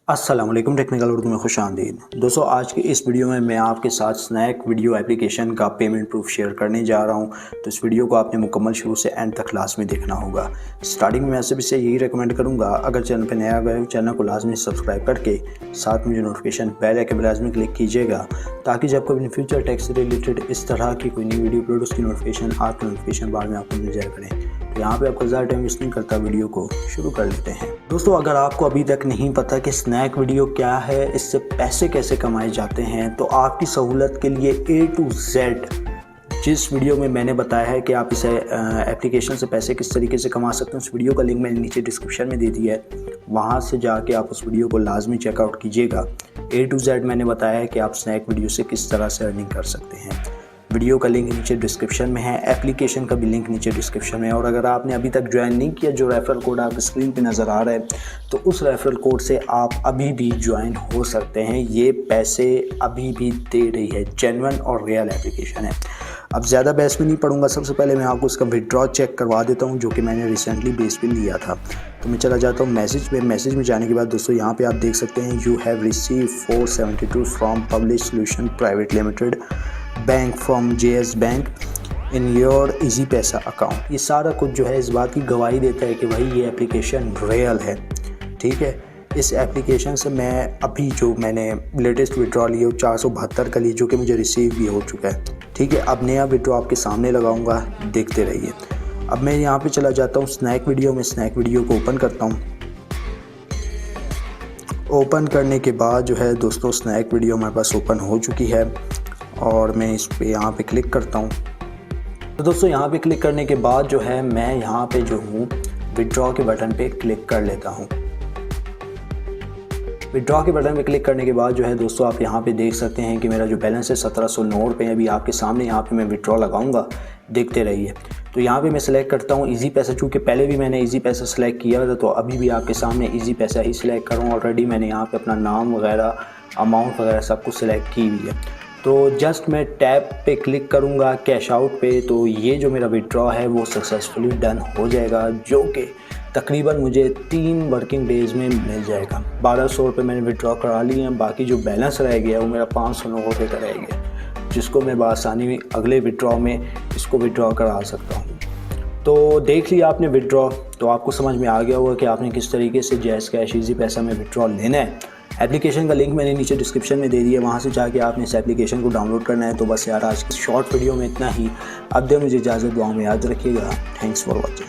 अस्सलाम वालेकुम, टेक्निकल उर्दू में खुशामदीद। दोस्तों, आज की इस वीडियो में मैं आपके साथ स्नैक वीडियो एप्लीकेशन का पेमेंट प्रूफ शेयर करने जा रहा हूं। तो इस वीडियो को आपने मुकम्मल शुरू से एंड तक लाजमी देखना होगा। स्टार्टिंग में मैं सबसे से यही रिकमेंड करूंगा, अगर चैनल पर नया गए हो चैनल को लाजमी सब्सक्राइब करके साथ में जो नोटिफिकेशन बेल आइकन लाजमी क्लिक कीजिएगा, ताकि जब कभी फ्यूचर टैक्स से रिलेटेड इस तरह की कोई नई वीडियो अपलोड उसकी नोटिफिकेशन आपके नोटिफिकेशन बार में आपको मिल जाया करें। तो यहाँ पे आपको ज़्यादा टाइम वेस्ट नहीं करता, वीडियो को शुरू कर लेते हैं। दोस्तों, अगर आपको अभी तक नहीं पता कि स्नैक वीडियो क्या है, इससे पैसे कैसे कमाए जाते हैं, तो आपकी सहूलत के लिए A to Z जिस वीडियो में मैंने बताया है कि आप इस एप्लीकेशन से पैसे किस तरीके से कमा सकते हैं, उस वीडियो का लिंक मैंने नीचे डिस्क्रिप्शन में दे दिया है। वहाँ से जाके आप उस वीडियो को लाजमी चेकआउट कीजिएगा। A to Z मैंने बताया है कि आप स्नैक वीडियो से किस तरह से अर्निंग कर सकते हैं। वीडियो का लिंक नीचे डिस्क्रिप्शन में है, एप्लीकेशन का भी लिंक नीचे डिस्क्रिप्शन में है। और अगर आपने अभी तक ज्वाइन नहीं किया, जो रेफरल कोड आपकी स्क्रीन पे नज़र आ रहा है, तो उस रेफरल कोड से आप अभी भी ज्वाइन हो सकते हैं। ये पैसे अभी भी दे रही है, जेन्युइन और रियल एप्लीकेशन है। अब ज़्यादा बहस में नहीं पढ़ूंगा, सबसे पहले मैं आपको इसका विड्रॉ चेक करवा देता हूँ, जो कि मैंने रिसेंटली बेस पे लिया था। तो मैं चला जाता हूँ मैसेज में जाने के बाद दोस्तों यहाँ पे आप देख सकते हैं, you have receive 472 from publish solution private limited bank from JS bank in your easy पैसा अकाउंट। ये सारा कुछ जो है इस बात की गवाही देता है कि भाई ये एप्लीकेशन रियल है। ठीक है, इस एप्लीकेशन से मैं अभी जो मैंने लेटेस्ट विड्रॉ लिए वो 472 का लिए, जो कि मुझे रिसीव भी हो चुका है। ठीक है, अब नया विड्रॉ आपके सामने लगाऊंगा, देखते रहिए। अब मैं यहाँ पे चला जाता हूँ स्नैक वीडियो में, स्नैक वीडियो को ओपन करता हूँ। ओपन करने के बाद जो है दोस्तों, स्नैक वीडियो हमारे पास ओपन हो चुकी है और मैं इस पे यहाँ पे क्लिक करता हूँ। तो दोस्तों, यहाँ पे क्लिक करने के बाद जो है मैं यहाँ पे जो हूँ विड्रॉ के बटन पे क्लिक कर लेता हूँ। विड्रॉ के बटन पे क्लिक करने के बाद जो है दोस्तों, आप यहाँ पे देख सकते हैं कि मेरा जो बैलेंस है 1709 रुपये। अभी आपके सामने यहाँ पे मैं विड्रॉ लगाऊंगा, देखते रहिए। तो यहाँ पे मैं सिलेक्ट करता हूँ इजी पैसा, चूँकि पहले भी मैंने इजी पैसा सिलेक्ट किया था, तो अभी भी आपके सामने इजी पैसा ही सिलेक्ट करूँ। ऑलरेडी मैंने यहाँ पे अपना नाम वगैरह, अमाउंट वगैरह सब कुछ सिलेक्ट की हुई है। तो जस्ट मैं टैब पे क्लिक करूँगा कैश आउट पे, तो ये जो मेरा विड्रॉ है वो सक्सेसफुली डन हो जाएगा, जो कि तकरीबन मुझे 3 वर्किंग डेज़ में मिल जाएगा। 1200 रुपये मैंने विड्रॉ करा लिए हैं। बाकी जो बैलेंस रह गया वो मेरा 509 रुपये का रह गया, जिसको मैं बआसानी अगले विड्रॉ में इसको विड्रॉ करा सकता हूँ। तो देख लिया आपने विड्रॉ, तो आपको समझ में आ गया होगा कि आपने किस तरीके से जैज़ कैश इजी पैसा में विड्रॉ लेना है। एप्लीकेशन का लिंक मैंने नीचे डिस्क्रिप्शन में दे दिया है, वहाँ से जाके आपने इस एप्लीकेशन को डाउनलोड करना है। तो बस यार, आज की शॉर्ट वीडियो में इतना ही। अब दे मुझे इजाज़त, दुआ में याद रखिएगा। Thanks for watching.